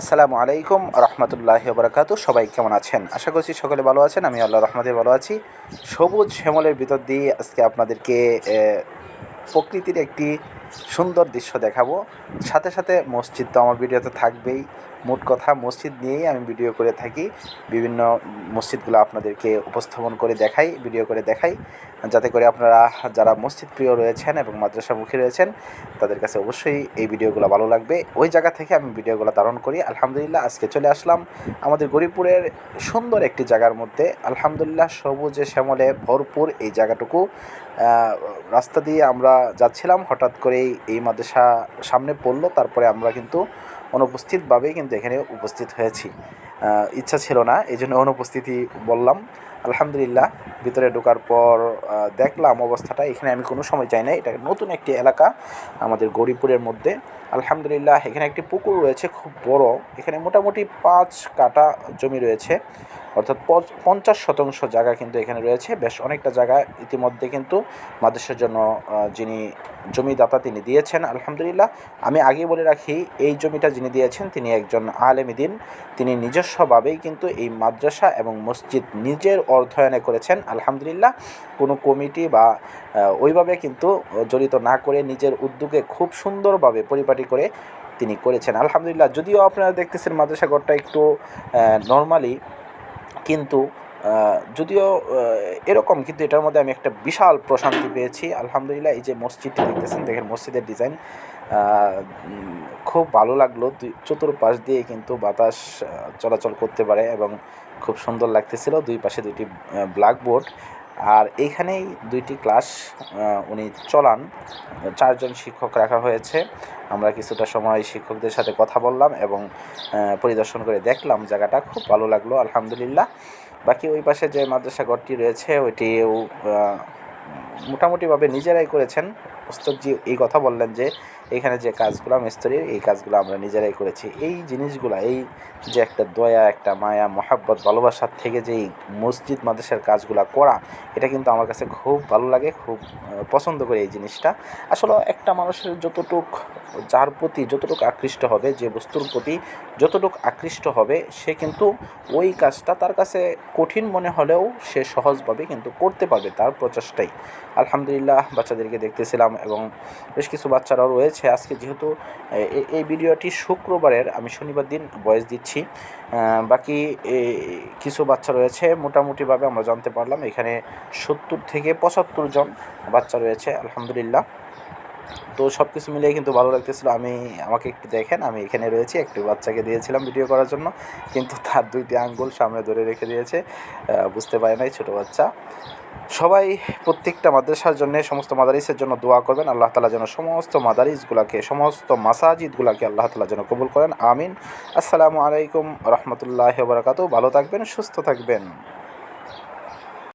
আসসালামু আলাইকুম রহমতুল্লাহি বারাকাতু। সবাই কেমন আছেন? আশা করছি সকলে ভালো আছেন। আমি আল্লাহর রহমতে ভালো আছি। সবুজ শ্যামলের ভিতর দিয়ে আজকে আপনাদেরকে প্রকৃতির একটি সুন্দর দৃশ্য দেখাবো। সাথে সাথে মসজিদ তো আমার ভিডিওতে থাকবেই। মোট কথা মসজিদ নিয়েই আমি ভিডিও করে থাকি। বিভিন্ন মসজিদগুলো আপনাদেরকে উপস্থাপন করে দেখাই, ভিডিও করে দেখাই, যাতে করে আপনারা যারা মসজিদ প্রিয় রয়েছেন এবং মাদ্রাসামুখী রয়েছেন তাদের কাছে অবশ্যই এই ভিডিওগুলো ভালো লাগবে। ওই জায়গা থেকে আমি ভিডিওগুলো ধারণ করি। আলহামদুলিল্লাহ আজকে চলে আসলাম আমাদের গরিপুরের সুন্দর একটি জায়গার মধ্যে। আলহামদুলিল্লাহ সবুজে শ্যামলে ভরপুর এই জায়গাটুকু। রাস্তা দিয়ে আমরা যাচ্ছিলাম, হঠাৎ করেই এই মাদ্রাসা সামনে পড়লো। তারপরে আমরা কিন্তু অনুপস্থিতভাবেই কিন্তু এখানে উপস্থিত হয়েছি। ইচ্ছা ছিল না, এই জন্য অনুপস্থিতি বললাম। আলহামদুলিল্লাহ ভিতরে ঢোকার পর দেখলাম অবস্থাটা। এখানে আমি কোনো সময় যাই না, এটা নতুন একটি এলাকা আমাদের গৌরীপুরের মধ্যে। আলহামদুলিল্লাহ এখানে একটি পুকুর রয়েছে খুব বড়। এখানে মোটামুটি 5 কাঠা জমি রয়েছে, অর্থাৎ 50% জায়গা কিন্তু এখানে রয়েছে। বেশ অনেকটা জায়গা ইতিমধ্যে কিন্তু মাদ্রাসার জন্য যিনি জমিদাতা তিনি দিয়েছেন। আলহামদুলিল্লাহ আমি আগে বলে রাখি, এই জমিটা যিনি দিয়েছেন তিনি একজন আলেম দ্বীন। তিনি নিজস্বভাবেই কিন্তু এই মাদ্রাসা এবং মসজিদ নিজের অর্থায়নে করেছেন। আলহামদুলিল্লাহ কোনো কমিটি বা ওইভাবে কিন্তু জড়িত না করে নিজের উদ্যোগে খুব সুন্দরভাবে পরিপাটি করে তিনি করেছেন। আলহামদুলিল্লাহ যদিও আপনারা দেখতেছেন মাদ্রাসা ঘরটা একটু নর্মালি, কিন্তু যদিও এরকম, কিন্তু এটার মধ্যে আমি একটা বিশাল প্রশান্তি পেয়েছি। আলহামদুলিল্লাহ এই যে মসজিদটি দেখতেছেন, দেখেন মসজিদের ডিজাইন খুব ভালো লাগলো। চতুর্পাশ দিয়ে কিন্তু বাতাস চলাচল করতে পারে এবং খুব সুন্দর লাগতেছিল। দুই পাশে দুইটি ব্ল্যাকবোর্ড, আর এইখানেই 2টি ক্লাস উনি চলান। 4 জন শিক্ষক রাখা হয়েছে। আমরা কিছুটা সময় শিক্ষকদের সাথে কথা বললাম এবং পরিদর্শন করে দেখলাম জায়গাটা, খুব ভালো লাগলো আলহামদুলিল্লাহ। বাকি ওই পাশে যে মাদ্রাসা ঘরটি রয়েছে ওইটিও মোটামুটিভাবে নিজেরাই করেছেন। ওস্তাদজি এই কথা বললেন যে এখানে যে কাজগুলো মিস্ত্রির, এই কাজগুলো আমরা নিজেরাই করেছি। এই জিনিসগুলো, এই যে একটা দয়া, একটা মায়া, মহাব্বত, ভালোবাসার থেকে যে এই মসজিদ মাদ্রাসার কাজগুলো করা, এটা কিন্তু আমার কাছে খুব ভালো লাগে, খুব পছন্দ করি এই জিনিসটা। আসলে একটা মানুষের যার প্রতি যতটুকু আকৃষ্ট হবে, যে বস্তুর প্রতি যতটুকু আকৃষ্ট হবে, সে কিন্তু ওই কাজটা তার কাছে কঠিন মনে হলেও সে সহজভাবে কিন্তু করতে পারবে তার প্রচেষ্টাই। আলহামদুলিল্লাহ বাচ্চাদেরকে দেখতেছিলাম এবং বেশ কিছু বাচ্চারাও রয়েছে। আজকে যেহেতু এই ভিডিওটি শুক্রবারের, আমি শনিবার দিন ভয়েস দিচ্ছি। বাকি কিছু বাচ্চা রয়েছে, মোটামুটিভাবে আমরা জানতে পারলাম এখানে 70 থেকে 75 জন বাচ্চা রয়েছে আলহামদুলিল্লাহ। তো সব কিছু মিলিয়ে কিন্তু ভালো লাগতেছিল। আমাকে একটু দেখেন, আমি এখানে রয়েছি। একটু বাচ্চাকে দিয়েছিলাম ভিডিও করার জন্য, কিন্তু তার 2টি আঙ্গুল সামনে ধরে রেখে দিয়েছে, বুঝতে পারে নাই, ছোটো বাচ্চা। সবাই প্রত্যেকটা মাদ্রাসার জন্য, সমস্ত মাদারিসের জন্য দোয়া করবেন। আল্লাহ তাআলা যেন সমস্ত মাদারিসগুলোকে, সমস্ত মাসাজিদগুলোকে আল্লাহ তাআলা যেন কবুল করেন। আমিন। আসসালামু আলাইকুম রহমতুল্লাহি ওয়া বারাকাতুহু। ভালো থাকবেন, সুস্থ থাকবেন।